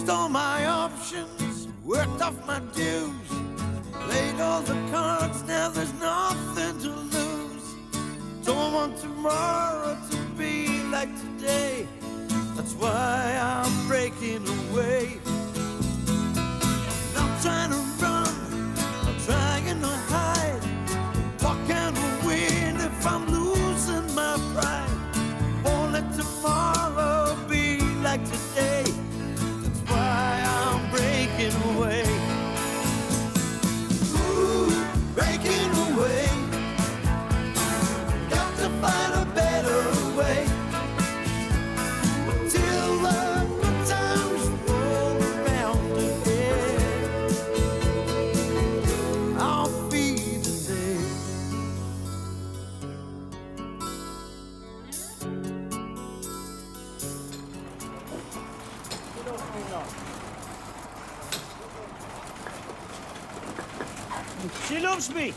Used all my options, worked off my dues, played all the cards, now there's nothing to lose. Don't want tomorrow to be like today, that's why I'm breaking away. I'm trying to run, I'm trying to hide. What can I win if I'm losing my pride? Won't let tomorrow be like today, that's why I'm breaking away. Ooh, breaking away. Got to find a better way. Till the good times roll around again, Auf Wiedersehen. She loves me.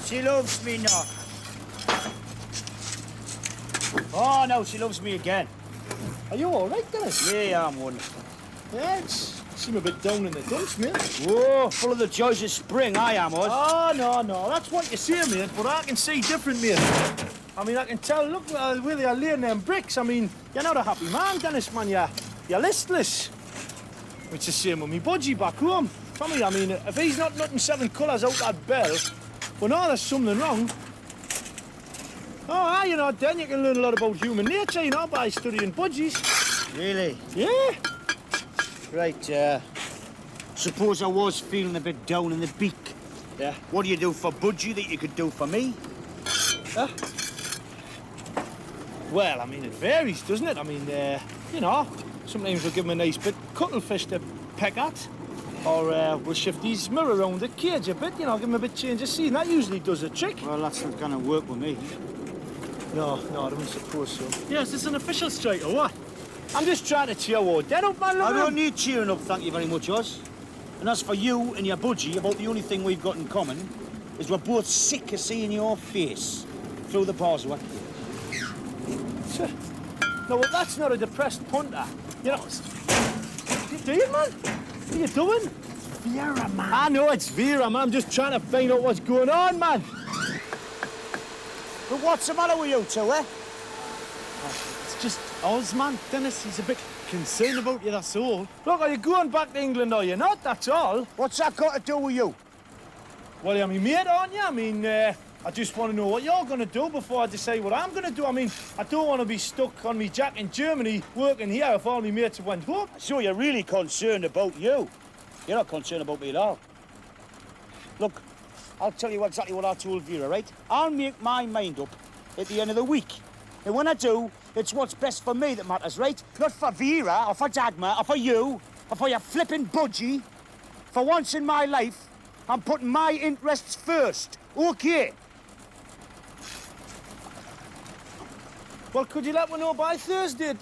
She loves me not. Oh, no, she loves me again. Are you all right, Dennis? Yeah, I'm one. Yeah, you seem a bit down in the dumps, mate. Whoa, full of the joys of spring, I am, us. Oh, no, that's what you say, mate, but I can see different, mate. I mean, I can tell, look where they are laying them bricks. I mean, you're not a happy man, Dennis, man. You're listless. It's the same with me budgie back home. Tommy, I mean, if he's not nutting 7 colours out that bell, well, no, there's something wrong. Oh, you know, then you can learn a lot about human nature, you know, by studying budgies. Really? Yeah. Right, suppose I was feeling a bit down in the beak. Yeah. What do you do for Budgie that you could do for me? Well, I mean, it varies, doesn't it? I mean, you know, sometimes we'll give him a nice bit cuttlefish to peck at. Or we'll shift his mirror around the cage a bit, you know, give him a bit change of scene. That usually does a trick. Well, that's not gonna work with me. No, I don't suppose so. Yeah, is this an official strike or what? I'm just trying to cheer all dead up, man. I don't need cheering up, thank you very much, Oz. And as for you and your budgie, about the only thing we've got in common is we're both sick of seeing your face through the bars of it. No, well, that's not a depressed punter. You know, what are you doing, man? What are you doing? Vera, man. I know it's Vera, man. I'm just trying to find out what's going on, man. But what's the matter with you two, eh? It's just Oz, man. Dennis, he's a bit concerned about you, that's all. Look, are you going back to England or you're not? That's all. What's that got to do with you? Well, you're my mate, aren't you? I mean, I just want to know what you're going to do before I decide what I'm going to do. I mean, I don't want to be stuck on me jack in Germany working here if all my mates went home. So you're really concerned about you. You're not concerned about me at all. Look, I'll tell you exactly what I told Vera, right? I'll make my mind up at the end of the week. And when I do, it's what's best for me that matters, right? Not for Vera, or for Dagmar, or for you, or for your flipping budgie. For once in my life, I'm putting my interests first, okay? Well, could you let me know by Thursday?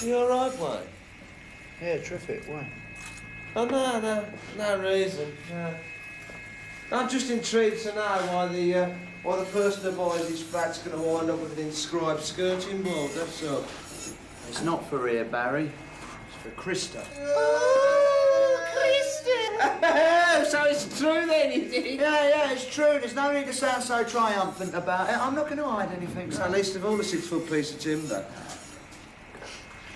You all right, mate? Yeah, terrific. Why? Oh, no reason. No. I'm just intrigued to know why the person who buys this flat's going to wind up with an inscribed skirting board, that's all. It's not for here, Barry. It's for Krista. Oh, Krista! So it's true then, is it? Yeah, it's true. There's no need to sound so triumphant about it. I'm not going to hide anything. At least of all a 6-foot piece of timber.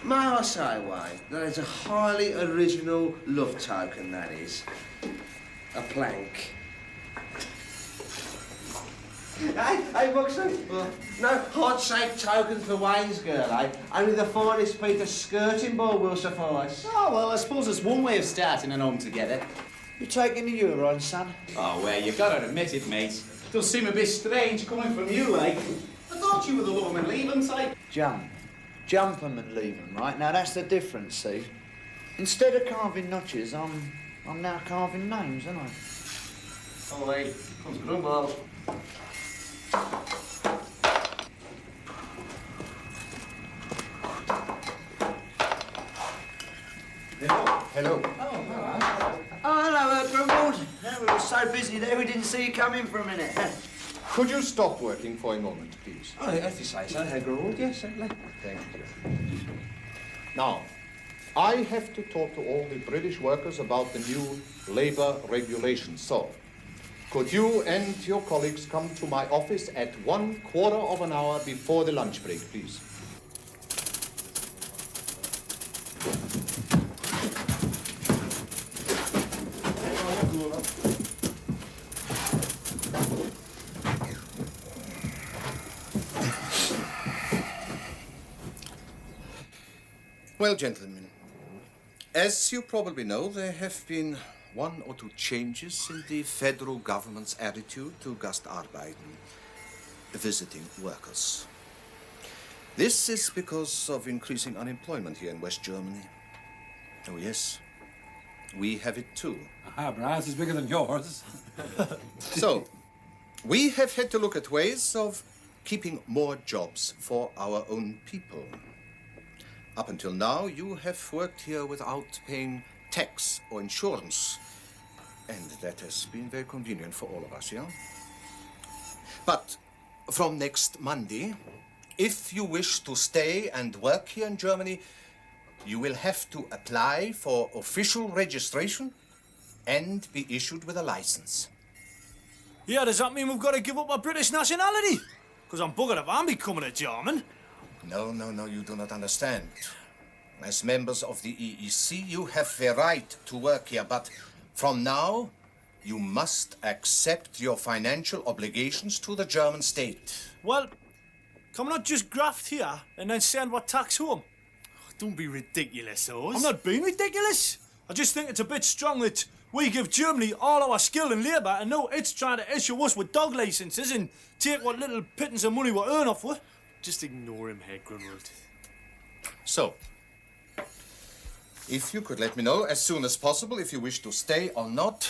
May I say, Wayne, that is a highly original love token, that is. A plank. Hey, Buxton. No hot-shaped tokens for Wayne's girl, eh? Only the finest piece of skirting board will suffice. Oh, well, I suppose it's one way of starting an home together. You taking the euro on, son? Oh, well, you gotta admit it, mate. It does seem a bit strange coming from you, like. I thought you were the love 'em and leave 'em type. Jump 'em and leave 'em, right? Now, that's the difference, see? Instead of carving notches, I'm now carving names, aren't I? Oh, wait. Comes Grumble. Hello. Oh, hello, Grumbled. We were so busy there we didn't see you come in for a minute. Could you stop working for a moment, please? Oh, as you say so, Herr Grumbled, yes, certainly. Thank you. Now, I have to talk to all the British workers about the new labour regulations. So, could you and your colleagues come to my office at 1/4 of an hour before the lunch break, please? Well, gentlemen, as you probably know, there have been 1 or 2 changes in the federal government's attitude to Gastarbeiten, visiting workers. This is because of increasing unemployment here in West Germany. Oh, yes, we have it too. Aha, brass is bigger than yours. So, we have had to look at ways of keeping more jobs for our own people. Up until now, you have worked here without paying tax or insurance. And that has been very convenient for all of us, yeah? But from next Monday, if you wish to stay and work here in Germany, you will have to apply for official registration and be issued with a license. Yeah, does that mean we've got to give up our British nationality? Because I'm buggered if I'm becoming a German. No, you do not understand. As members of the EEC, you have the right to work here, but from now, you must accept your financial obligations to the German state. Well, can we not just graft here and then send our tax home? Don't be ridiculous, Oz. I'm not being ridiculous. I just think it's a bit strong that we give Germany all our skill and labour and now it's trying to issue us with dog licences and take what little pittance of money we earn off it. Just ignore him, Herr Grunwald. So, if you could let me know as soon as possible if you wish to stay or not,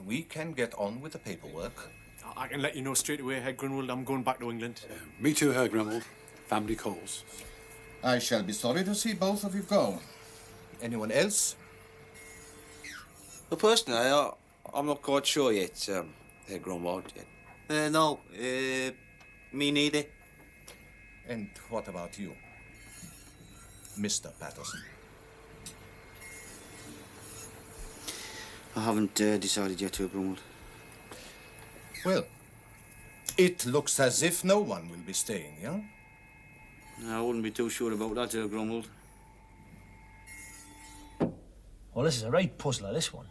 we can get on with the paperwork. I can let you know straight away, Herr Grunwald. I'm going back to England. Me too, Herr Grumbled. Family calls. I shall be sorry to see both of you go. Anyone else? Well, personally, I'm not quite sure yet, Herr Grumwald. No, me neither. And what about you, Mr. Patterson? I haven't decided yet, Herr Grunwald. Well, it looks as if no one will be staying, yeah? I wouldn't be too sure about that, Herr Grunwald. Well, this is a right puzzler, this one.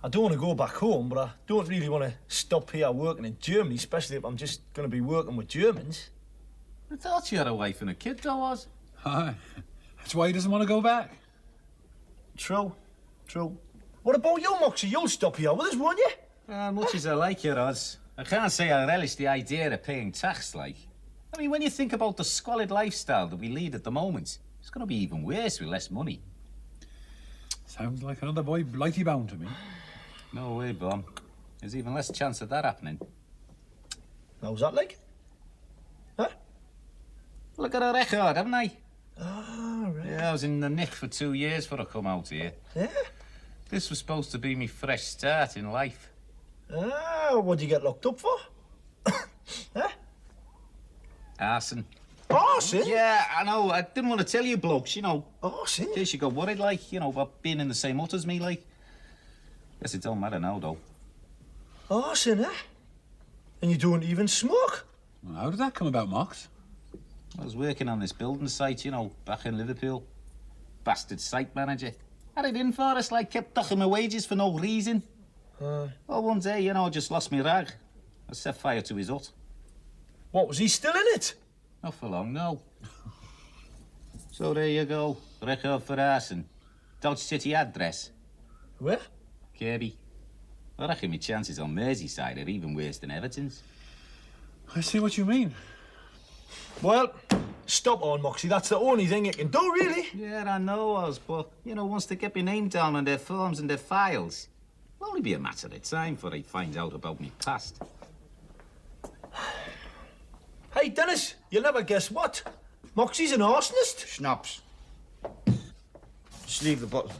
I don't want to go back home, but I don't really want to stop here working in Germany, especially if I'm just going to be working with Germans. I thought you had a wife and a kid, though, was? Aye. That's why he doesn't want to go back. True. What about you, Moxie? You'll stop here with us, won't you? Much as I like you, Oz, I can't say I relish the idea of paying tax, like. I mean, when you think about the squalid lifestyle that we lead at the moment, it's going to be even worse with less money. Sounds like another boy blighty bound to me. No way, Bum. There's even less chance of that happening. How's that like? Huh? Look at a record, haven't I? Oh, right. Yeah, I was in the nick for 2 years before I come out here. Yeah? This was supposed to be me fresh start in life. Ah, what'd you get locked up for? Huh? Arson. Arson? Yeah, I know. I didn't want to tell you blokes, you know. Arson? In case you got worried, like, you know, about being in the same hut as me, like. Guess it don't matter now, though. Arson, eh? And you don't even smoke? Well, how did that come about, Mox? I was working on this building site, you know, back in Liverpool. Bastard site manager. Had it in for us, like, kept docking my wages for no reason. Well, one day, you know, I just lost me rag. I set fire to his hut. What, was he still in it? Not for long, no. So there you go. Record for arson. Dodge City address. Where? Kirby. I reckon my chances on Merseyside are even worse than Everton's. I see what you mean. Well, stop on, Moxie. That's the only thing you can do, really. Yeah, I know, Oz, but, you know, once they get my name down on their forms and their files, it'll only be a matter of time before they find out about me past. Hey, Dennis, you'll never guess what. Moxie's an arsonist. Schnapps. Just leave the bottle.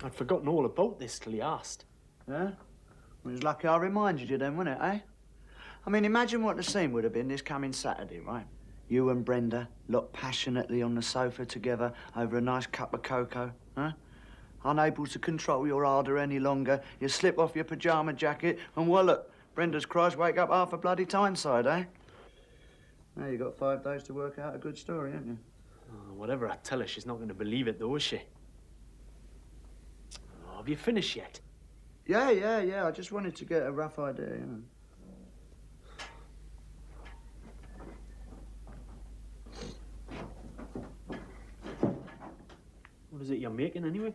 I'd forgotten all about this till he asked. Yeah? It was lucky I reminded you then, wasn't it, eh? I mean, imagine what the scene would have been this coming Saturday, right? You and Brenda locked passionately on the sofa together over a nice cup of cocoa, huh? Unable to control your ardour any longer, you slip off your pyjama jacket and wallop. Brenda's cries wake up half a bloody Tyneside, eh? Now you've got 5 days to work out a good story, haven't you? Oh, whatever I tell her, she's not going to believe it, though, is she? Oh, have you finished yet? Yeah. I just wanted to get a rough idea, you know. What is it you're making, anyway?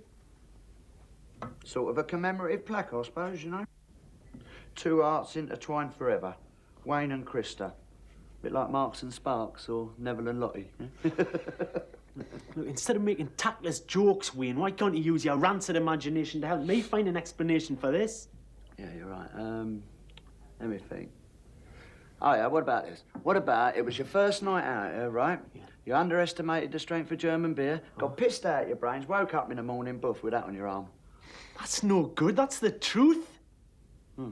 Sort of a commemorative plaque, I suppose, you know. 2 arts intertwined forever. Wayne and Krista. Bit like Marks and Sparks or Neville and Lottie. Eh? Look, instead of making tactless jokes, Wayne, why can't you use your rancid imagination to help me find an explanation for this? Yeah, you're right. Let me think. Oh, yeah, what about this? What about it was your first night out here, right? Yeah. You underestimated the strength of German beer, got pissed out of your brains, woke up in the morning, buff, with that on your arm. That's no good. That's the truth. Hmm.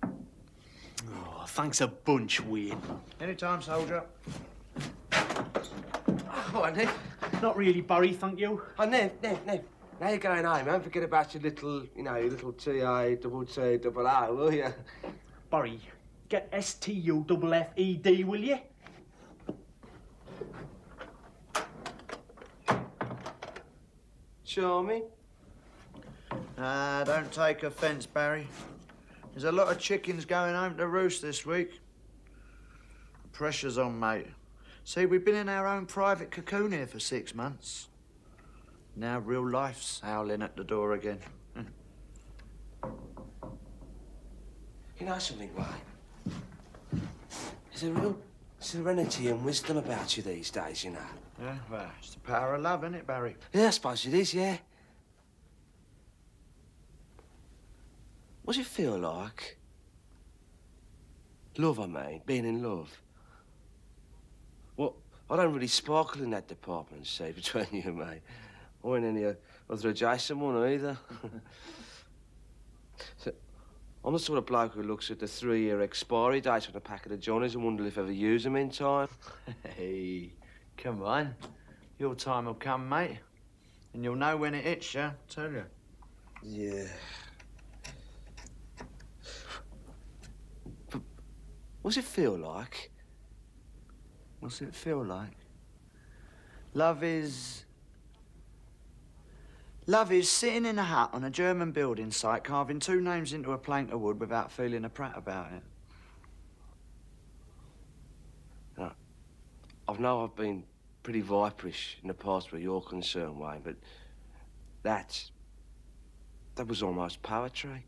Oh, thanks a bunch, Wayne. Anytime, soldier. Oh, Nick. Not really, Barry, thank you. Oh, Nev. Now you're going home, don't forget about your little, your little T-I, double T, double O, will you? Barry, get S-T-U-F-F-E-D, will you? Charming. Don't take offence, Barry. There's a lot of chickens going home to roost this week. The pressure's on, mate. See, we've been in our own private cocoon here for 6 months. Now real life's howling at the door again. You know something, Wayne? There's a real serenity and wisdom about you these days, you know. Yeah, well, it's the power of love, isn't it, Barry? Yeah, I suppose it is, yeah. What's it feel like? Love, I mean, being in love. Well, I don't really sparkle in that department, say, between you and me. Or in any other adjacent one, either. So, I'm the sort of bloke who looks at the 3-year expiry date on a packet of Johnnies and wonder if ever use them in time. Hey, come on. Your time will come, mate. And you'll know when it hits you, tell you. Yeah. But what's it feel like? What's it feel like? Love is sitting in a hut on a German building site, carving 2 names into a plank of wood without feeling a prat about it. No, I know I've been pretty viperish in the past where you're concerned, Wayne, but that was almost poetry.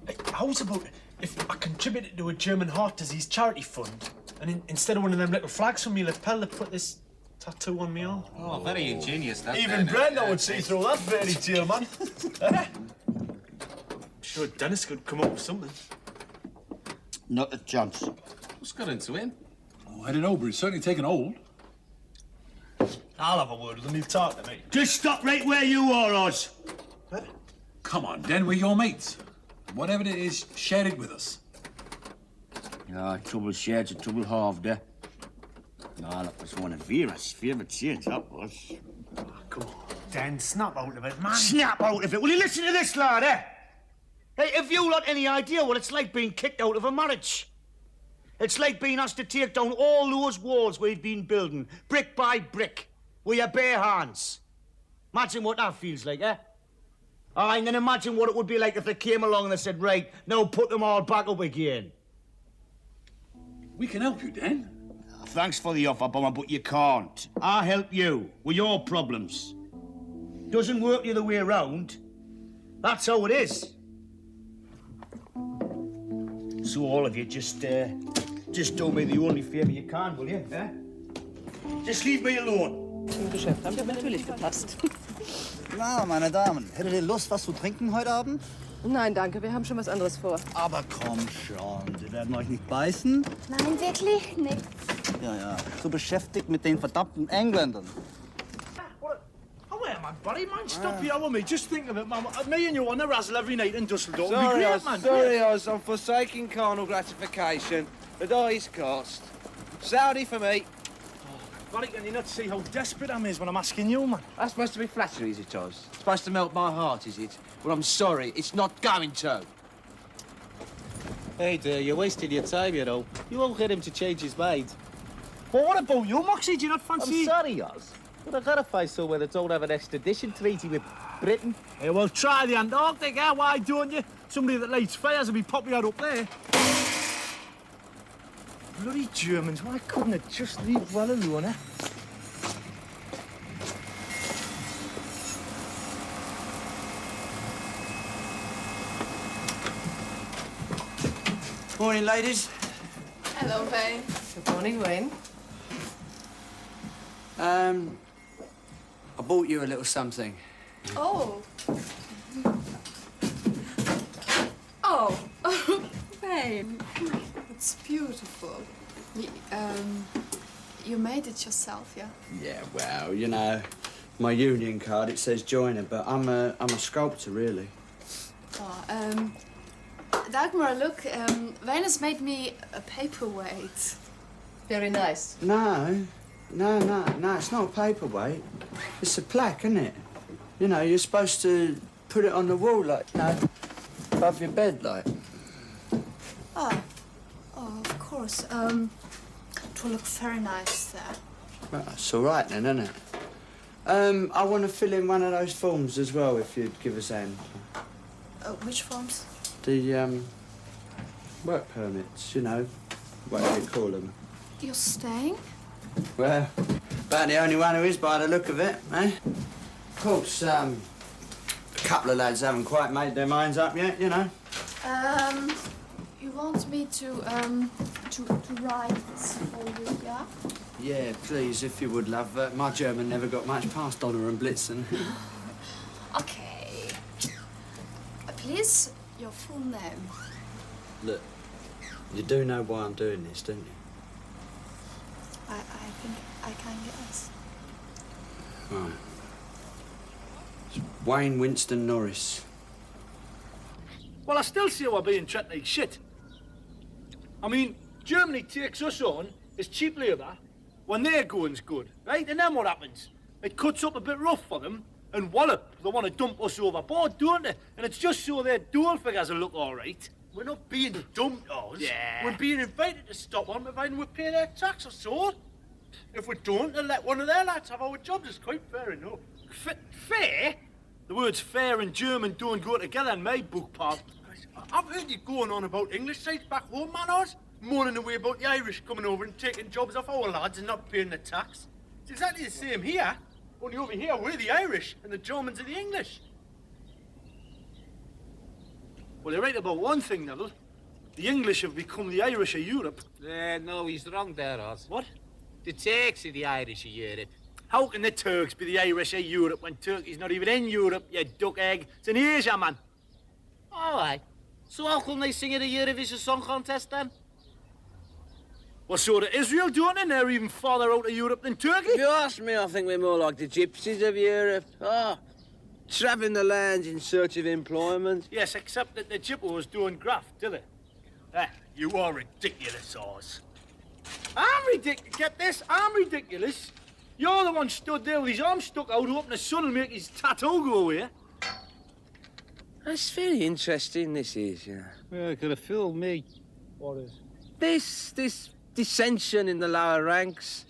Hey, how's about if I contributed to a German heart disease charity fund, and instead of one of them little flags from me lapel, they put this tattoo on me arm? Oh, very ingenious, that. Even Brenda would see through that fairy tale, man. I'm sure Dennis could come up with something. Not a chance. What's got into him? Oh, I don't know, but he's certainly taken hold. I'll have a word with him. He'll talk to me. Just stop right where you are, Oz. Come on, Den, we're your mates. Whatever it is, share it with us. Yeah, trouble shared's a trouble halved, eh? No, that was one of Vera's favourite scenes, that was. Oh, come on, Dan, snap out of it, man. Snap out of it? Will you listen to this, lad, eh? Hey, have you lot any idea what it's like being kicked out of a marriage? It's like being asked to take down all those walls we've been building, brick by brick, with your bare hands. Imagine what that feels like, eh? And then imagine what it would be like if they came along and they said, right, now put them all back up again. We can help you, Dan. Thanks for the offer, Bomber, but you can't. I'll help you with your problems. Doesn't work the other way around. That's how it is. So all of you, just do me the only favour you can, will you? Eh? Just leave me alone. Im Geschäft haben wir natürlich gepasst. Na, meine Damen, hättet ihr Lust, was zu trinken heute Abend? Nein, danke, wir haben schon was anderes vor. Aber komm schon, Sie werden euch nicht beißen. Nein, wirklich nicht. Ja, so beschäftigt mit den verdammten Engländern. Oh, wait, man. Barry, man, stop here with me. Just think of it, man. Me and you on the razzle every night in Dusseldorf. Sorry, Great, Oz, man. sorry, Oz. I'm forsaking carnal gratification at highest cost. Saudi for me. Barry, can you not see how desperate I am when I'm asking you, man? That's supposed to be flattery, is it, Oz? It's supposed to melt my heart, is it? Well, I'm sorry, it's not going to. Hey, dear, you're wasting your time, you know. You won't get him to change his mind. Well, what about you, Moxie? Do you not fancy... I'm sorry, Oz, but I've got to find somewhere that don't have an extradition treaty with Britain. Hey, well, try the Antarctic, eh? Why don't you? Somebody that lights fires will be popular up there. Bloody Germans, why couldn't it just leave well alone, eh? Morning, ladies. Hello, Wayne. Good morning, Wayne. I bought you a little something. Oh. Oh, Wayne. It's beautiful. You made it yourself, yeah? Yeah, well, you know, my union card, it says joiner, but I'm a sculptor, really. Oh, Dagmar, look, Wayne has made me a paperweight. Very nice. No, it's not a paperweight. It's a plaque, isn't it? You know, you're supposed to put it on the wall, like, you know, above your bed, like. Oh, of course. It will look very nice there. Well, it's all right then, isn't it? I want to fill in one of those forms as well, if you'd give us a hand. Which forms? The, work permits, you know, whatever you call them. You're staying? Well, about the only one who is by the look of it, eh? Of course, a couple of lads haven't quite made their minds up yet, you know. You want me to write this for you, yeah? Yeah, please, if you would, love. My German never got much past Donner and Blitzen. Okay. Please, your full name. Look, you do know why I'm doing this, don't you? I think I can guess. Right. It's Wayne Winston Norris. Well, I still see how we're being treated like shit. I mean, Germany takes us on as cheap labour when their going's good, right? And then what happens? It cuts up a bit rough for them, and wallop, they want to dump us overboard, don't they? And it's just so their dual figures will look all right. We're not being dumped, Oz. Yeah. We're being invited to stop on, providing we pay their tax or so. If we don't, they'll let one of their lads have our jobs. It's quite fair enough. Fair? The words fair and German don't go together in my book, pal. I've heard you going on about English sites back home, man, Oz. Moaning away about the Irish coming over and taking jobs off our lads and not paying the tax. It's exactly the same here. Only over here, we're the Irish and the Germans are the English. Well, you're right about one thing, Neville. The English have become the Irish of Europe. No, he's wrong there, Oz. What? The Turks are the Irish of Europe. How can the Turks be the Irish of Europe when Turkey's not even in Europe, you duck egg? It's in Asia, man. All right. So how come they sing at a Eurovision Song Contest, then? Well, so do Israel, don't they? And they're even farther out of Europe than Turkey. If you ask me, I think we're more like the gypsies of Europe. Travelling the lands in search of employment. Yes, except that the Gippos don't graft, do they? You are ridiculous, Oz. I'm ridiculous. Get this, I'm ridiculous. You're the one stood there with his arms stuck out, hoping the sun will make his tattoo go away. That's very interesting, this is, you know. Yeah, it could have fooled me. What is? This dissension in the lower ranks.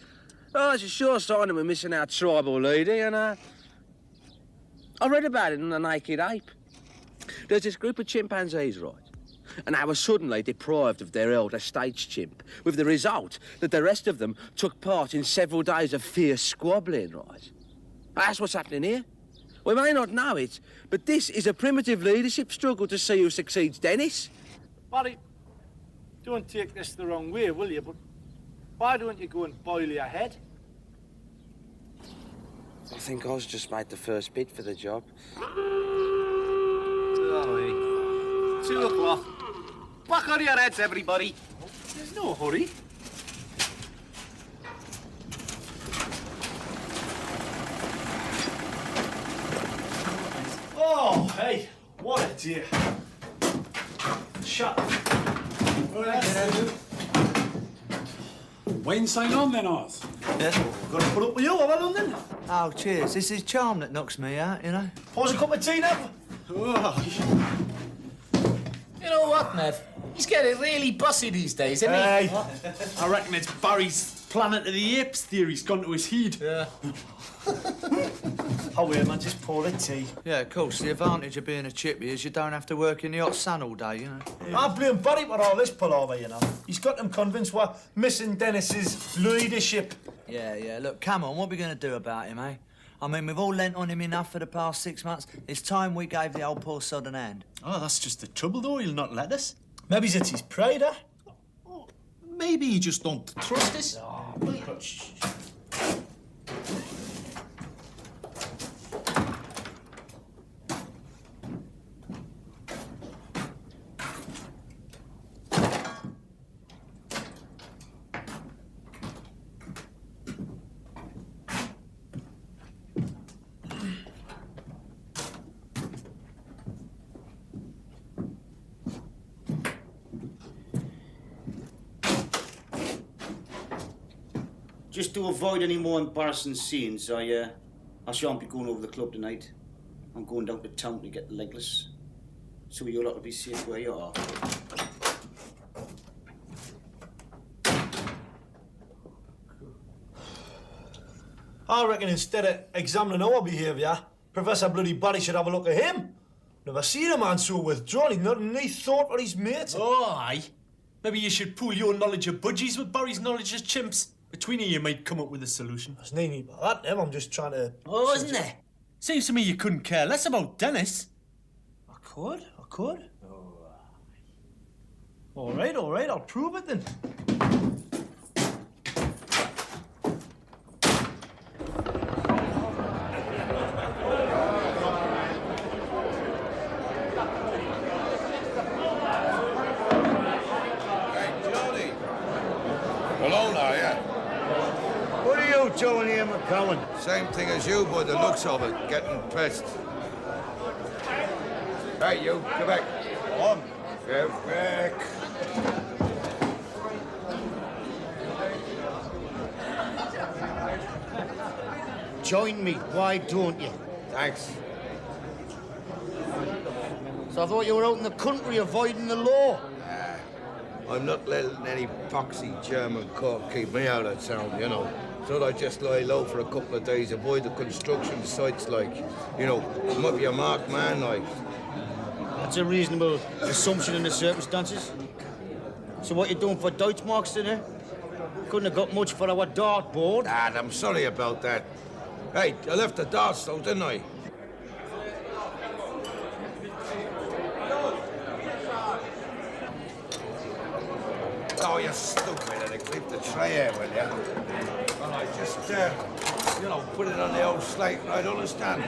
Oh, it's a sure sign that we're missing our tribal leader, you know. I read about it in The Naked Ape. There's this group of chimpanzees, right? And they were suddenly deprived of their elder stage chimp, with the result that the rest of them took part in several days of fierce squabbling, right? That's what's happening here. We may not know it, but this is a primitive leadership struggle to see who succeeds Dennis. Barry, don't take this the wrong way, will you? But why don't you go and boil your head? I think Oz just made the first bid for the job. 2 o'clock. Back on your heads, everybody. There's no hurry. dear. Shut. Wait and sign on then, Oz. Yeah. Got to put up with you, have I, London? Oh, cheers. It's his charm that knocks me out, you know. Pause a cup of tea now. Oh. You know what, Nev? He's getting really bossy these days, isn't he? Hey, I reckon it's Barry's Planet of the Apes theory's gone to his head. Yeah. Oh, wait, man, just pour the tea. Yeah, of course. The advantage of being a chippy is you don't have to work in the hot sun all day, you know. Yeah. I blame Barry for all this palaver, you know. He's got them convinced we're missing Dennis's leadership. Yeah. Look, come on, what are we going to do about him, eh? I mean, we've all lent on him enough for the past 6 months. It's time we gave the old poor sod an hand. Oh, that's just the trouble, though. He'll not let us. Maybe it's his pride, eh? Oh, maybe you just don't trust us. Just to avoid any more embarrassing scenes, I shan't be going over the club tonight. I'm going down to town to get the legless. So you'll have to be safe where you are. I reckon instead of examining our behaviour, Professor bloody Barry should have a look at him. Never seen a man so withdrawn. He's not any thought for his mates. Oh, aye. Maybe you should pool your knowledge of budgies with Barry's knowledge of chimps. Between you might come up with a solution. There's no need for that, Em. I'm just trying to... Oh, isn't there? Seems to me you couldn't care less about Dennis. I could. All right, I'll prove it then. Alone, are you? What are you doing here, McCowan? Same thing as you, by the looks of it. Getting pressed. Hey, you, get back. On. Get back. Join me, why don't you? Thanks. So I thought you were out in the country avoiding the law. I'm not letting any poxy German court keep me out of town, you know. So I just lie low for a couple of days, avoid the construction sites, like, you know, might be a marked man, like. That's a reasonable assumption in the circumstances. So what you doing for Deutschmarks today? Couldn't have got much for our dartboard. Ah, I'm sorry about that. Hey, I left the darts though, didn't I? Oh, you stupid, and clip the tray here, will you? And I just, you know, put it on the old slate, right, understand?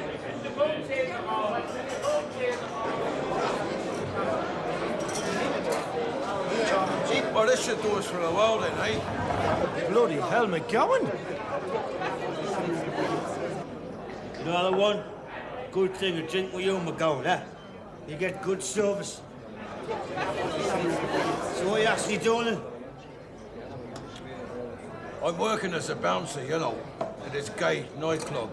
Well, this should do us for a while then, eh? Bloody hell, McGowan. Another one. Good thing to drink with you, McGowan, eh? You get good service. So what are you actually doing then? I'm working as a bouncer, you know, at this gay nightclub.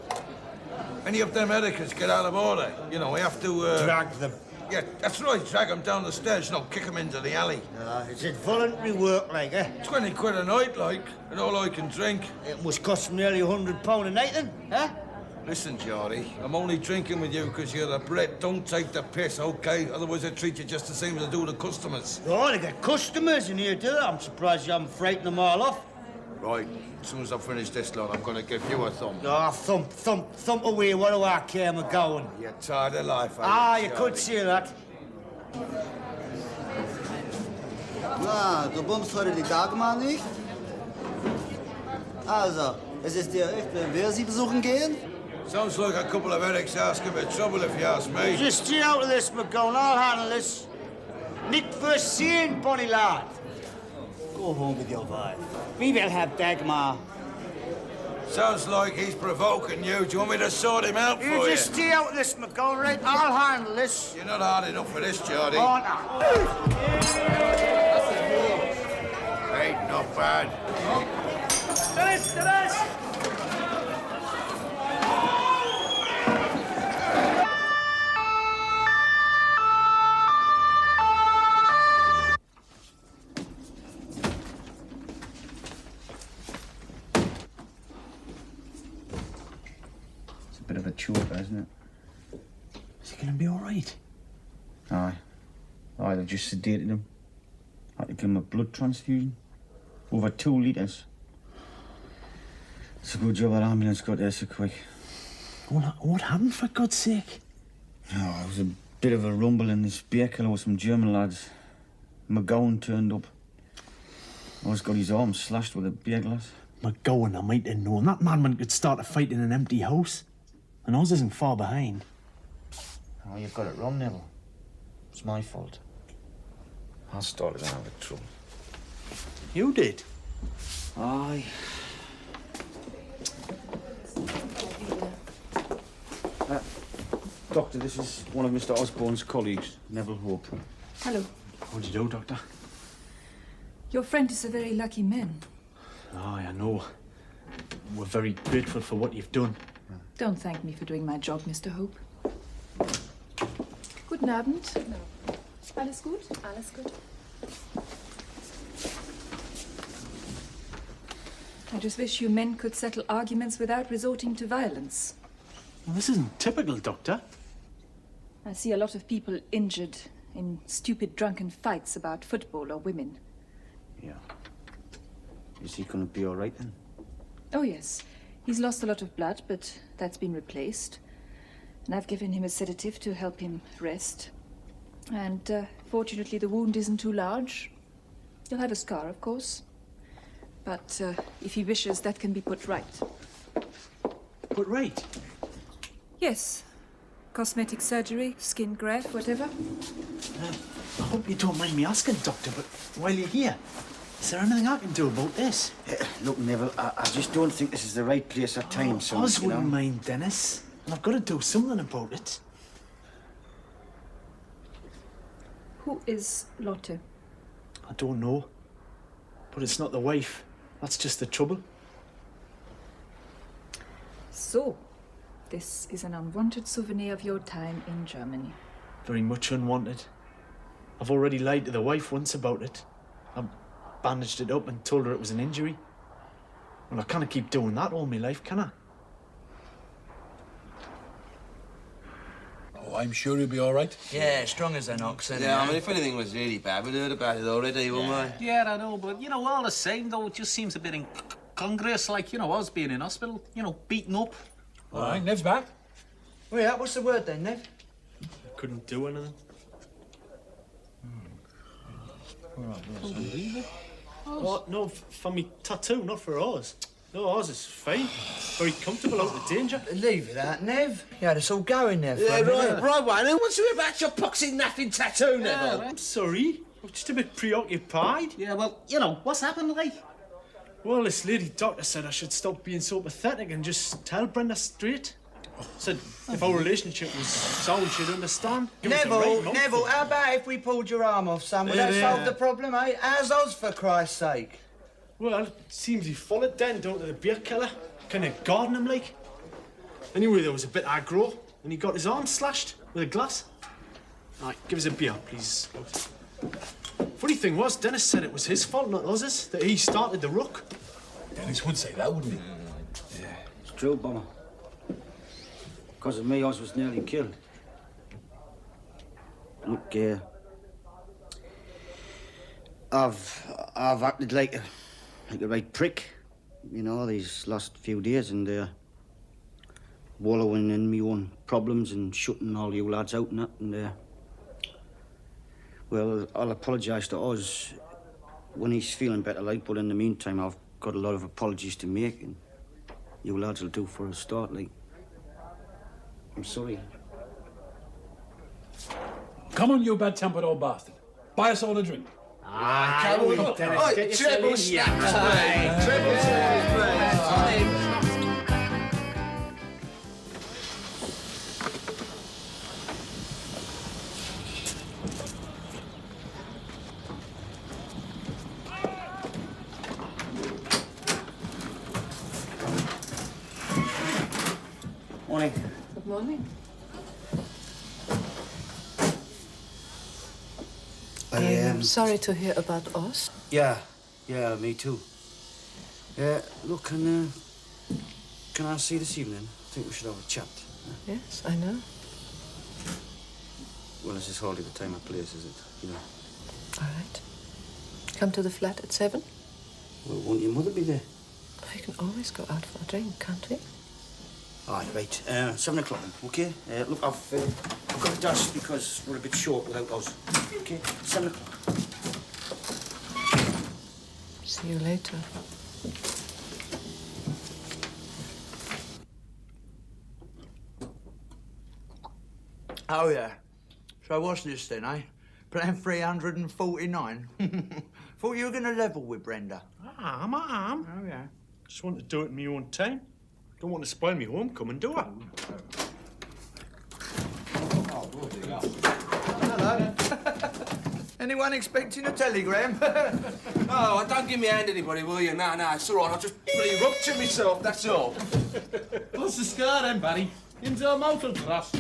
Any of them etiquettes get out of order, you know, we have to... Drag them. Yeah, that's right, drag them down the stairs, you know, kick them into the alley. Is it voluntary work, like, eh? 20 quid a night, like, and all I can drink. It must cost nearly £100 a night, then, eh? Listen, Geordie, I'm only drinking with you because you're the Brit. Don't take the piss, OK? Otherwise they treat you just the same as they do the customers. Oh, they get customers in here, do they? I'm surprised you haven't frightened them all off. Right, as soon as I finish this lot, I'm going to give you a thumb. Oh, thump away. What do I care, McGowan? You're tired of life, you could say that. Na, du bummst heute die Dagmar nicht? Also, es ist dir recht, wenn wir sie besuchen gehen? Sounds like a couple of headaches asking for trouble, if you ask me. Just stay out of this, McGowan. I'll handle this. Nick first seeing, bonny lad. Go home with your wife. We will have Dagmar. Sounds like he's provoking you. Do you want me to sort him out for you? You just stay out of this, McGolrick. I'll handle this. You're not hard enough for this, Geordie. Oh, no. Ain't not bad. Dennis! It's a bit of a choker, isn't it? Is he gonna be all right? Aye. Aye, they just sedated him. Had to give him a blood transfusion. Over 2 litres. It's a good job our ambulance got there so quick. What happened, for God's sake? Oh, it was a bit of a rumble in this beer killer with some German lads. McGowan turned up. Oz got his arm slashed with a beer glass. McGowan, I might have known. That madman could start a fight in an empty house. And Oz isn't far behind. Oh, you've got it wrong, Neville. It's my fault. I started out with trouble. You did? Aye. Doctor, this is one of Mr. Osborne's colleagues, Neville Hope. Hello. How do you do, Doctor? Your friend is a very lucky man. Aye, I know. We're very grateful for what you've done. Don't thank me for doing my job, Mr. Hope. Guten Abend. Alles gut? Alles gut. I just wish you men could settle arguments without resorting to violence. Well, this isn't typical, Doctor. I see a lot of people injured in stupid drunken fights about football or women. Yeah. Is he gonna be all right then? Oh, yes. He's lost a lot of blood, but that's been replaced. And I've given him a sedative to help him rest. And fortunately, the wound isn't too large. He'll have a scar, of course. But if he wishes, that can be put right. Put right? Yes. Cosmetic surgery, skin graft, whatever. I hope you don't mind me asking, Doctor, but while you're here, is there anything I can do about this? Look, Neville, I just don't think this is the right place or time, son. Oz wouldn't mind, Dennis. And I've got to do something about it. Who is Lotte? I don't know. But it's not the wife. That's just the trouble. So, this is an unwanted souvenir of your time in Germany. Very much unwanted. I've already lied to the wife once about it. I bandaged it up and told her it was an injury. Well, I can't keep doing that all my life, can I? Oh, I'm sure he'll be all right. Yeah, strong as an ox, isn't I mean, if anything was really bad, we'd heard about it already, wouldn't we? Yeah, I know, but, you know, all the same, though, it just seems a bit incongruous, like, you know, us being in hospital, you know, beaten up. All right, Nev's back. Well, yeah, what's the word then, Nev? Couldn't do anything. Oh, no, for me tattoo, not for ours. No, ours is fine. Very comfortable out of danger. Leave it out, Nev. You had us all going there for Yeah, a minute. right, one. Who wants to hear about your poxy naffing tattoo, Neville? I'm sorry. I'm just a bit preoccupied. Yeah, well, you know, what's happened, like? Well, this lady doctor said I should stop being so pathetic and just tell Brenda straight. Said if our relationship was sound, she'd understand. Give us the right month. Neville, how about if we pulled your arm off, son? Would that solve the problem, eh? How's Oz, for Christ's sake? Well, it seems he followed then down to the beer killer. Kind of guarding him, like. Anyway, there was a bit aggro, and he got his arm slashed with a glass. Right, give us a beer, please. Funny thing was, Dennis said it was his fault, not Oz's, that he started the ruck. Dennis would say that, wouldn't he? Yeah. It's true, Bomber. Because of me, Oz was nearly killed. Look, I've acted like a right prick, you know, these last few days, and wallowing in me own problems and shutting all you lads out and that, and well, I'll apologise to Oz when he's feeling better, like, but in the meantime, I've got a lot of apologies to make, and you lads will do for a start, like. I'm sorry. Come on, you bad-tempered old bastard. Buy us all a drink. Come on, Dennis. Treble snaps, mate. Treble snaps, mate. morning. Good morning. I'm sorry to hear about us. Yeah, me too. Look, can I see this evening? I think we should have a chat. Yes, I know. Well, this is hardly the time or place, is it? You know. All right. Come to the flat at 7. Well, won't your mother be there? We can always go out for a drink, can't we? All right. 7 o'clock then, okay? Look, I've got a dash because we're a bit short without those. Okay, 7 o'clock. See you later. Oh, yeah. So what's this then, eh? Plan 349? Thought you were going to level with Brenda. I am. Oh, yeah. Just want to do it in my own time. Don't want to spoil me homecoming, do I? Oh, hello. Anyone expecting a telegram? Oh, don't give me a hand, anybody, will you? No, it's all right. I just really ruptured myself, that's all. What's the scar then, Barry? Into a motor thrust.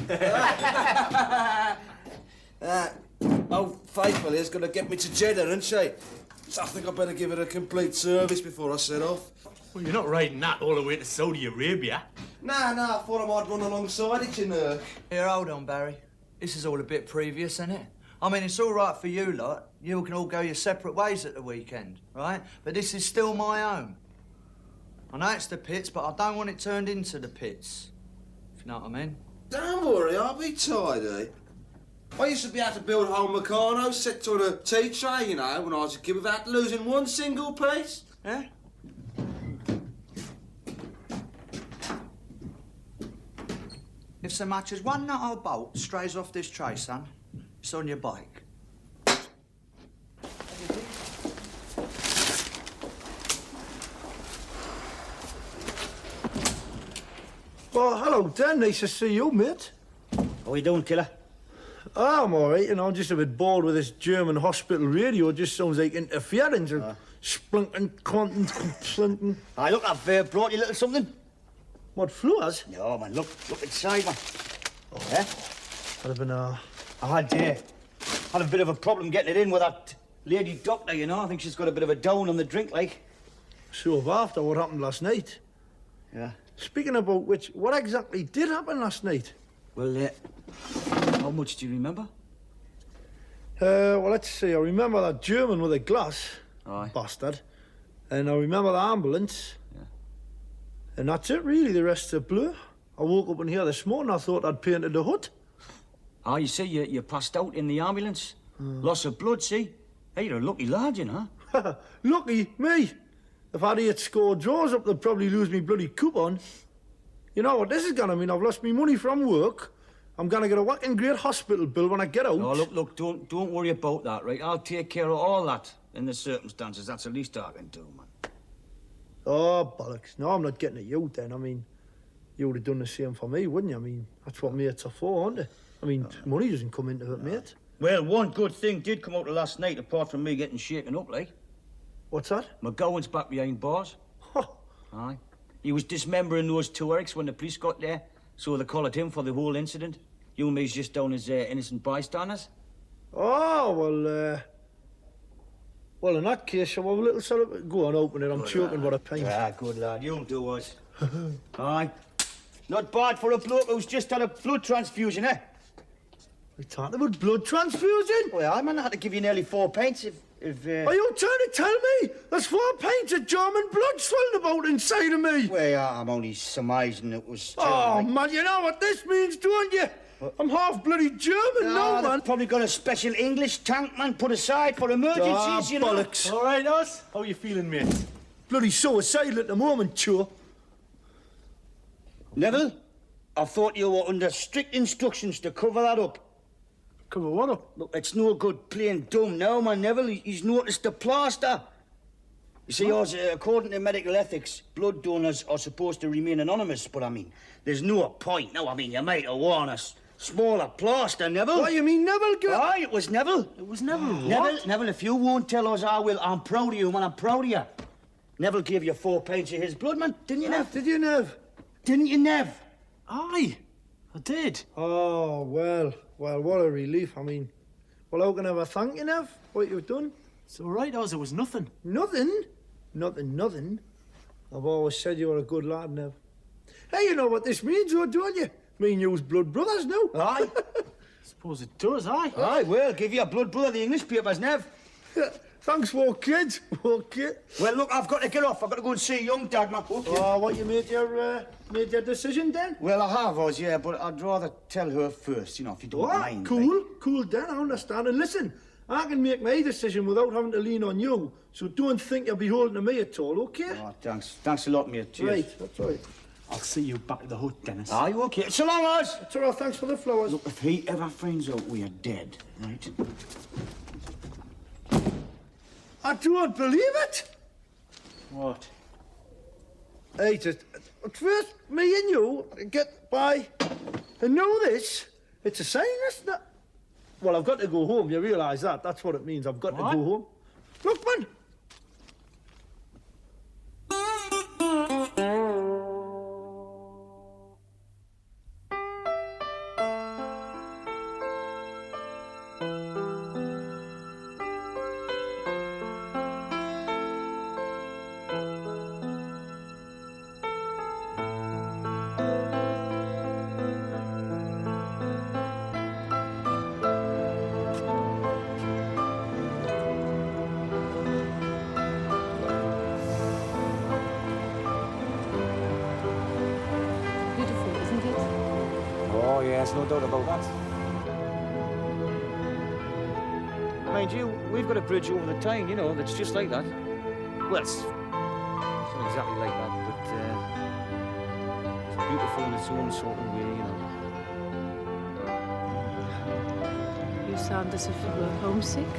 Old Faithful here's going to get me to Jeddah, isn't she? So I think I better give it a complete service before I set off. Well, you're not riding that all the way to Saudi Arabia. No, I thought I might run alongside it, you know. Here, hold on, Barry. This is all a bit previous, isn't it? I mean, it's all right for you lot. You can all go your separate ways at the weekend, right? But this is still my home. I know it's the pits, but I don't want it turned into the pits. If you know what I mean. Don't worry, I'll be tidy. I used to be able to build home Meccano set on a tea tray, you know, when I was a kid without losing one single piece. Yeah? If so much as one nut or bolt strays off this tray, son, it's on your bike. Well, hello, Dan. Nice to see you, mate. How you doing, killer? I'm all right, I'm just a bit bored with this German hospital radio. It just sounds like interference. Splunking, quantum, splinting. Aye, look, I've brought you a little something. What, flowers? No, man, look inside, man. Oh. Yeah? I'd have been, I had a bit of a problem getting it in with that lady doctor, you know. I think she's got a bit of a down on the drink, like. So after what happened last night. Yeah. Speaking about which, what exactly did happen last night? Well, how much do you remember? Well, let's see. I remember that German with a glass. Aye. Bastard. And I remember the ambulance. Yeah. And that's it, really. The rest's a blur. I woke up in here this morning, I thought I'd painted the hut. Ah, you see, you passed out in the ambulance. Loss of blood, see? Hey, you're a lucky lad, you know. Lucky? Me? If I'd 8 score draws up, they'd probably lose me bloody coupon. You know what this is gonna mean? I've lost me money from work. I'm gonna get a whacking great hospital bill when I get out. Oh, look, don't worry about that, right? I'll take care of all that in the circumstances. That's the least I can do, man. Oh, bollocks. No, I'm not getting at you then. I mean, you would have done the same for me, wouldn't you? I mean, that's what mates are for, aren't they? I mean, money doesn't come into it, mate. Well, one good thing did come out of last night, apart from me getting shaken up, like. What's that? McGowan's back behind bars. Aye. He was dismembering those two Erics when the police got there, so they collared him for the whole incident. You and me's just down as innocent bystanders. Oh, well, in that case, I'll have a little celebration. Go on, open it. I'm choking what a pint. Ah, good lad. You'll do us. Aye. Not bad for a bloke who's just had a blood transfusion, eh? We're talking about blood transfusion? Well, I man had to give you nearly 4 pints if Are you trying to tell me there's 4 pints of German blood swirling about inside of me? Well, I'm only surmising it was... Oh, man, you know what this means, don't you? What? I'm half bloody German now, man. Probably got a special English tank, man, put aside for emergencies, you know. Bollocks. All right, us? How you feeling, mate? Bloody suicidal at the moment, sure. Neville, I thought you were under strict instructions to cover that up. Cover what up? Look, it's no good playing dumb now, man, Neville. He's noticed the plaster. You see, according to medical ethics, blood donors are supposed to remain anonymous, but I mean, there's no point. No, I mean, you might have worn a smaller plaster, Neville. What, you mean Neville? Aye, it was Neville. It was Neville. Neville, if you won't tell us, I will. I'm proud of you, man. I'm proud of you. Neville gave you 4 pints of his blood, man. Didn't you, Nev? Did you, Nev? Didn't you, Nev? Aye, I did. Oh, well, what a relief. I mean, well, how can I ever thank you, Nev, what you've done? It's all right, Oz, it was nothing. Nothing? Nothing. I've always said you were a good lad, Nev. Hey, you know what this means, though, don't you? Me and you's blood brothers now. Aye. Suppose it does, aye. Aye, well, give your blood brother the English papers, Nev. Thanks for kids. Okay. Well, look, I've got to get off. I've got to go and see young Dagmar. Okay. Oh, what, you made your decision then? Well, I have, Oz, yeah, but I'd rather tell her first, you know, if you don't mind. Cool, Dan, I understand. And listen, I can make my decision without having to lean on you, so don't think you're beholden to me at all, okay? Oh, thanks. Thanks a lot, mate. Cheers. Right, that's right. I'll see you back at the hut, Dennis. Are you okay? So long, Oz. It's all right, thanks for the flowers. Look, if he ever finds out we're dead, right? I don't believe it. What? Hey, at first, me and you get by and know this. It's a sign, isn't it? Well, I've got to go home, you realise that? That's what it means, I've got to go home. Look, man. No doubt about that. Mind you, we've got a bridge over the Tyne, you know, that's just like that. Well, it's not exactly like that, but it's beautiful in its own sort of way, you know. You sound as if you were homesick.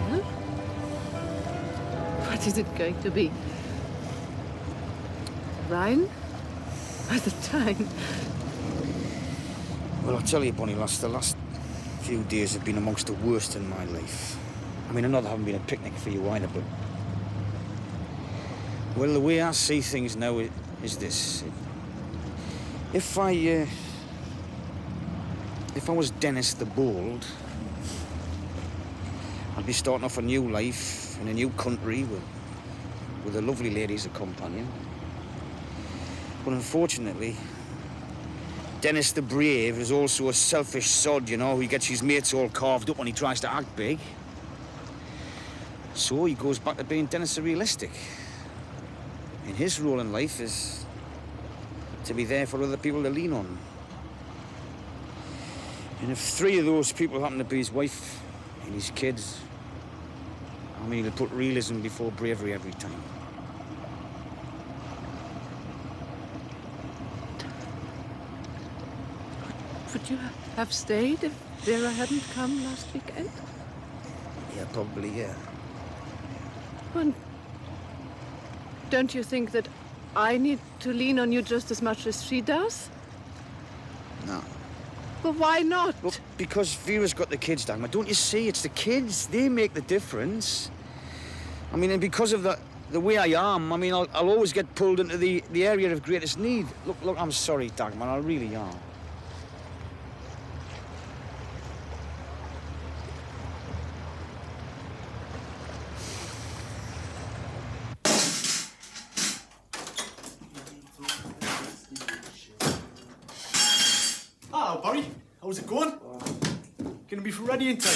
Well, what is it going to be? Rhine? Or the Tyne? Well, I'll tell you, Bonnie Lass, the last few days have been amongst the worst in my life. I mean, I know they haven't been a picnic for you either, but... Well, the way I see things now is this. If I was Dennis the Bold, I'd be starting off a new life in a new country with a lovely lady as a companion. But unfortunately, Dennis the Brave is also a selfish sod, you know. He gets his mates all carved up when he tries to act big. So he goes back to being Dennis the Realistic. And his role in life is to be there for other people to lean on. And if 3 of those people happen to be his wife and his kids, I mean, he'll put realism before bravery every time. Would you have stayed if Vera hadn't come last weekend? Yeah, probably, yeah. Well, don't you think that I need to lean on you just as much as she does? No. Well, why not? Well, because Vera's got the kids, Dagmar. Don't you see? It's the kids. They make the difference. I mean, and because of the way I am, I mean, I'll always get pulled into the area of greatest need. Look, I'm sorry, Dagmar. I really am. Hello, Barry. How's it going? Gonna be ready in time?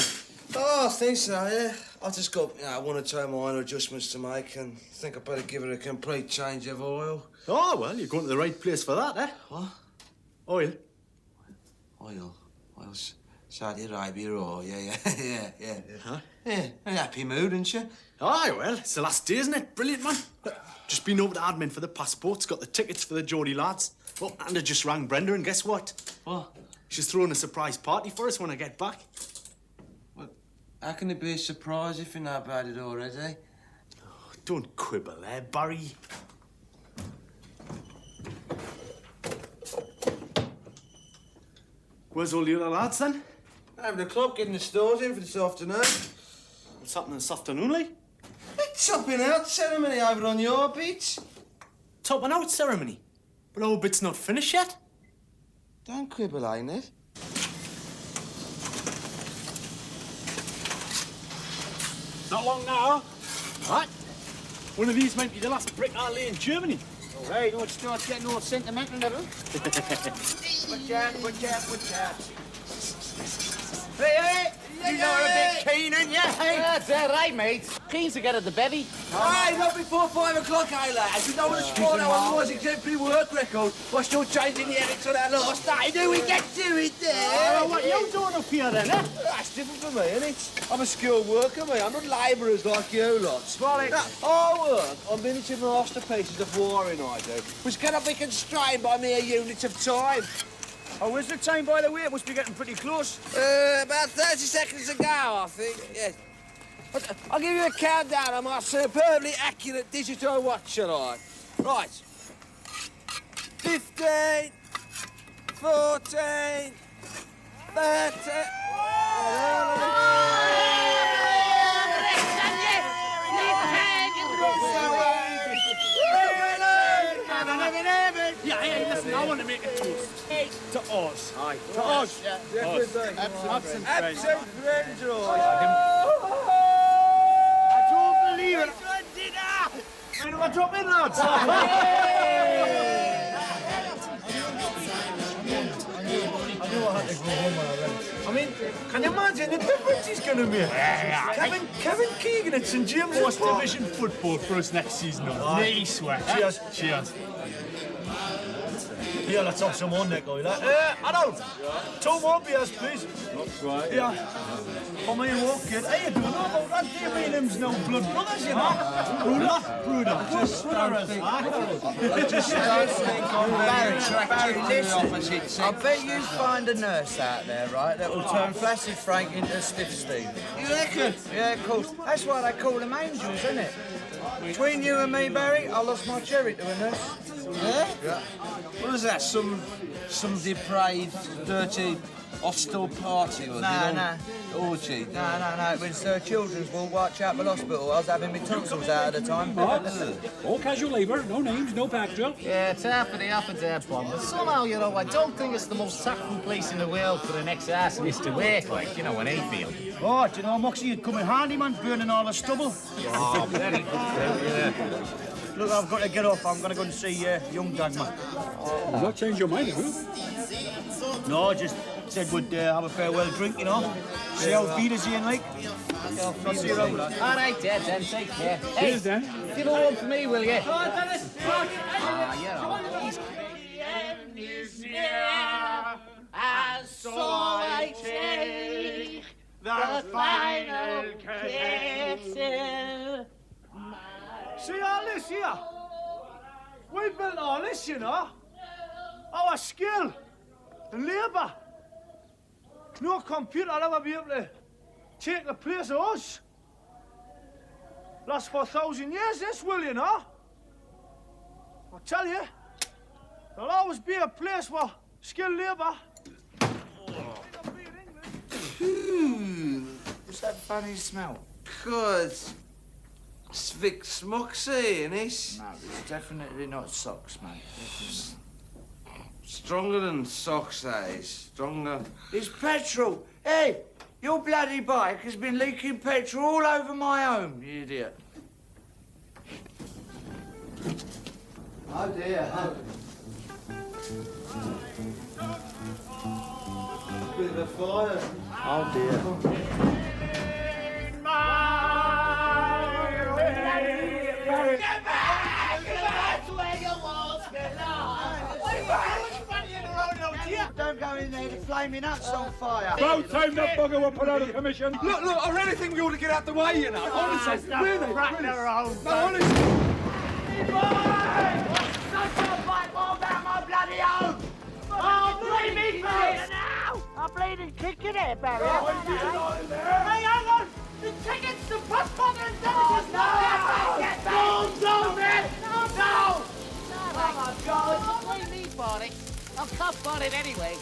Oh, I think so, yeah. I've just got one or two minor adjustments to make and think I'd better give it a complete change of oil. Oh, well, you're going to the right place for that, eh? What? Oil? Oil's Saudi Arabia, oh, yeah. Huh? Yeah, a happy mood, ain't you? Aye, well, it's the last day, isn't it? Brilliant, man. Just been over to admin for the passports, got the tickets for the Geordie lads. Oh, and I just rang Brenda, and guess what? What? She's throwing a surprise party for us when I get back. Well, how can it be a surprise if you know about it already? Oh, don't quibble there, Barry. Where's all the other lads, then? Having a club, getting the stores in for this afternoon. What's happening this afternoon, Lee? topping out ceremony over on your beach. Topping out ceremony? But our bit's not finished yet. Don't quibble, ain't it? Not long now. Right. One of these might be the last brick I'll lay in Germany. All right, don't start getting all sentimental, never. Watch out. Hey, you know a bit keen, ain't you? Hey? That's all right, mate. Keen to get at the bevy. Aye, not before 5 o'clock, eh, lads? We don't want to spoil our Lord's exemplary work record. We're still changing the edits on our last day. Do we get to it there? What are you doing up here, then, eh? That's different for me, isn't it? I'm a skilled worker, mate. I'm not labourers like you lot. Swallow. I work on miniature masterpieces of warring, I do, which cannot be constrained by mere units of time. Oh, where's the time, by the way? It must be getting pretty close. About 30 seconds ago, I think, yes. I'll give you a countdown on my superbly accurate digital watch, shall I? Right. 15, 14, 13... Yeah, listen, I want to make a toast. To us. Aye. To us. Definitely. Absent friends. Absent friends, right. I don't believe it. Where do I drop in, lads? I knew I had to go home already. I mean, can you imagine the difference he's going to make? Kevin Keegan at St James First Division football for us next season. Knee sweat. Cheers. Cheers. Yeah, let's have some on that guy. Arnold, 2 more beers, please. That's right. Yeah. Come in, walk in. Hey, you don't know about that? Do you mean him's no blood brothers, you know? Bruder. Just don't think. Just don't think I'm Barry, listen. I bet you find a nurse out there, right, that will turn Flaccid Frank into Stiff Steve. You reckon? Yeah, of course. That's why they call them angels, isn't it? Between you and me, Barry, I lost my cherry to a nurse. Yeah? Yeah. What is that? Some depraved, dirty, hostile party? Or orgy? No. It was Children's Ward, Whitechapel Hospital. I was having my tonsils out at the time. All casual labour, no names, no pack drill. Yeah, it's half of the dead one. But somehow, you know, I don't think it's the most tactful place in the world for an ex-arsonist to work, like, you know, an hayfield. Oh, do you know, Moxie, you'd come in handy, man, burning all the stubble. Oh, very good, yeah. Look, I've got to get off. I'm going to go and see young Dagmar. You've not changed your mind, have you? No, just said we'd have a farewell drink, you know. See how Wiedersehen, like. I'll see you around, lad. All right, Dad, then, take care. Hey, Cheers, then. give a one for me, will you? Come on, Dennis. And so I take the final kiss. See all this here? We built all this, you know. Our skill and labour. No computer will ever be able to take the place of us. Last for 1,000 years, this will, you know. I'll tell you, there'll always be a place for skilled labour. What's that funny smell? Good. Vic Smoxy, innit? No, it's definitely not socks, mate. Stronger than socks, eh? Stronger. It's petrol. Hey, your bloody bike has been leaking petrol all over my home, you idiot. Oh dear. Bit of a fire. Oh dear. Get back! Get back to where you once belonged! Don't go in there, the flaming hut's on fire. About time that bugger were put out of commission. Look, I really think we ought to get out the way, you know. Honestly, really. No, honestly. Oh, bleed me now! I'm bleeding kicking it, Barry. Hey, hang on! The tickets to postpone and No, man! No! Oh, my God. Blame me for it. I'll cuff on it anyway.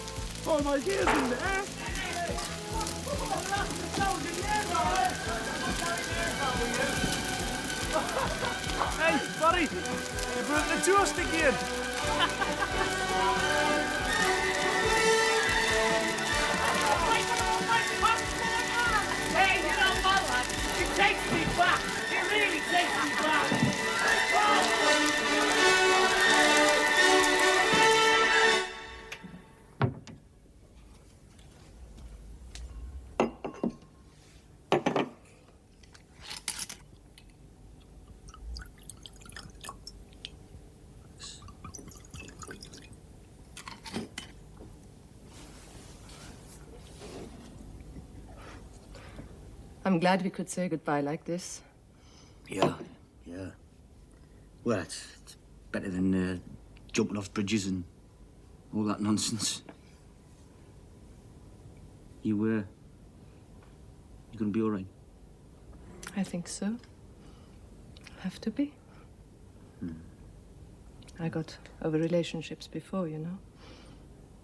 Oh, my ears in there. toast again. Hey, you know what, lad? It takes me back. It really takes me back. I'm glad we could say goodbye like this. Yeah. Well, it's better than jumping off bridges and all that nonsense. You gonna be all right? I think so. Have to be. I got over relationships before, you know.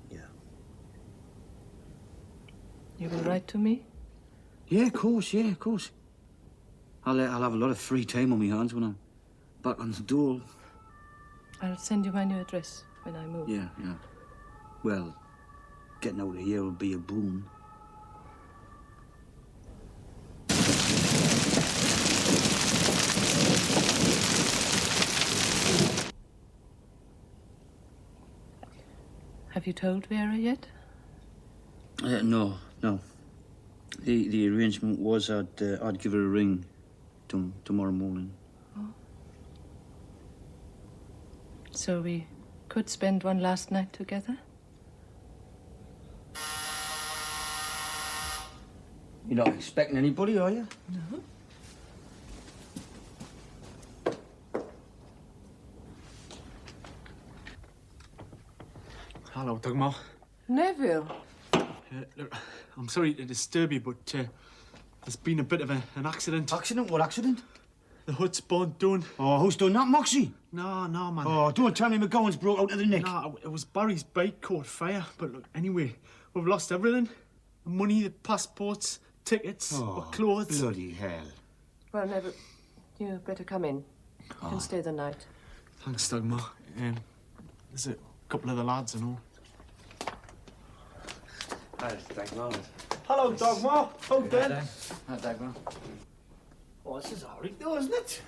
Yeah. You will write to me? Yeah, of course. I'll have a lot of free time on my hands when I'm back on the dole. I'll send you my new address when I move. Yeah. Well, getting out of here will be a boon. Have you told Vera yet? No. The arrangement was I'd give her a ring tomorrow morning. So we could spend one last night together? You're not expecting anybody, are you? No. Hello, Dagmar. Neville. Look, I'm sorry to disturb you, but there's been a bit of an accident. Accident? What accident? The hut's burnt down. Oh, who's done that, Moxie? No, man. Oh, don't tell me McGowan's broke out of the neck. No, it was Barry's bike caught fire. But look, anyway, we've lost everything. The money, the passports, tickets, our clothes. Bloody hell. Well, Neville, you better come in. You can stay the night. Thanks, Dagmar. There's a couple of the lads and all. Hi, Dagmar. Hello, Dagmar. How then? Hi, Dagmar. Oh, this is all right, though, isn't it?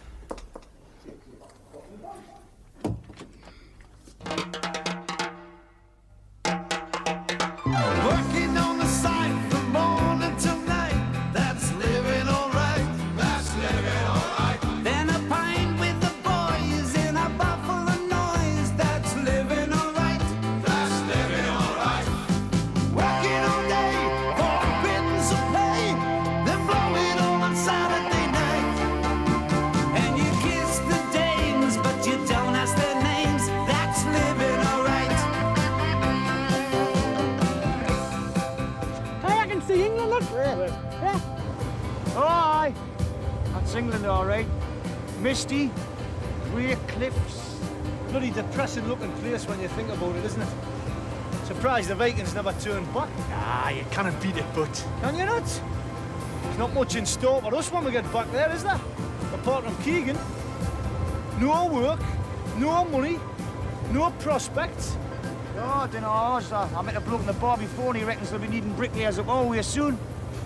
Working on the site from morning till night. That's living all right. That's living all right. Then a pint with the boys in a buffalo noise. That's living all right. That's living all right. Working all day for a pittance of pay. Then blowing on Saturday night. And you kiss the dames, but you don't ask their names. That's living all right. Hey, I can see England, look. Yeah. Oh, aye. That's England, all right. Misty, grey cliffs. Bloody depressing looking place when you think about it, isn't it? Surprised the Vikings never turned back. Ah, you can't beat it, but... Can you not? There's not much in store for us when we get back there, is there? Apart from Keegan. No work, no money, no prospects. Oh, I don't know. I met a bloke in the bar before and he reckons they'll be needing bricklayers up Galway soon.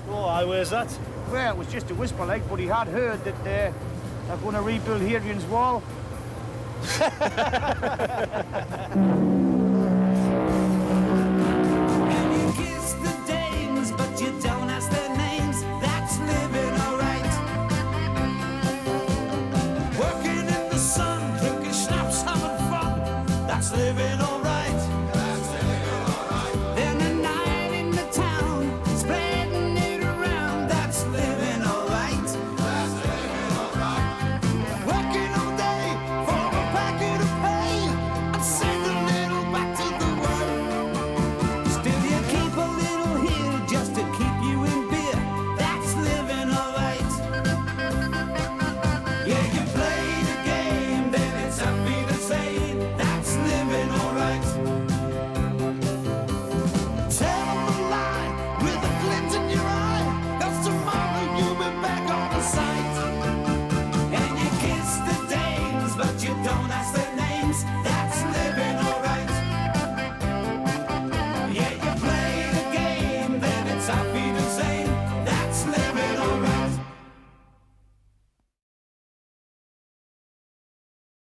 Oh, aye, where's that? Well, it was just a whisper, like, but he had heard that they're going to rebuild Hadrian's Wall.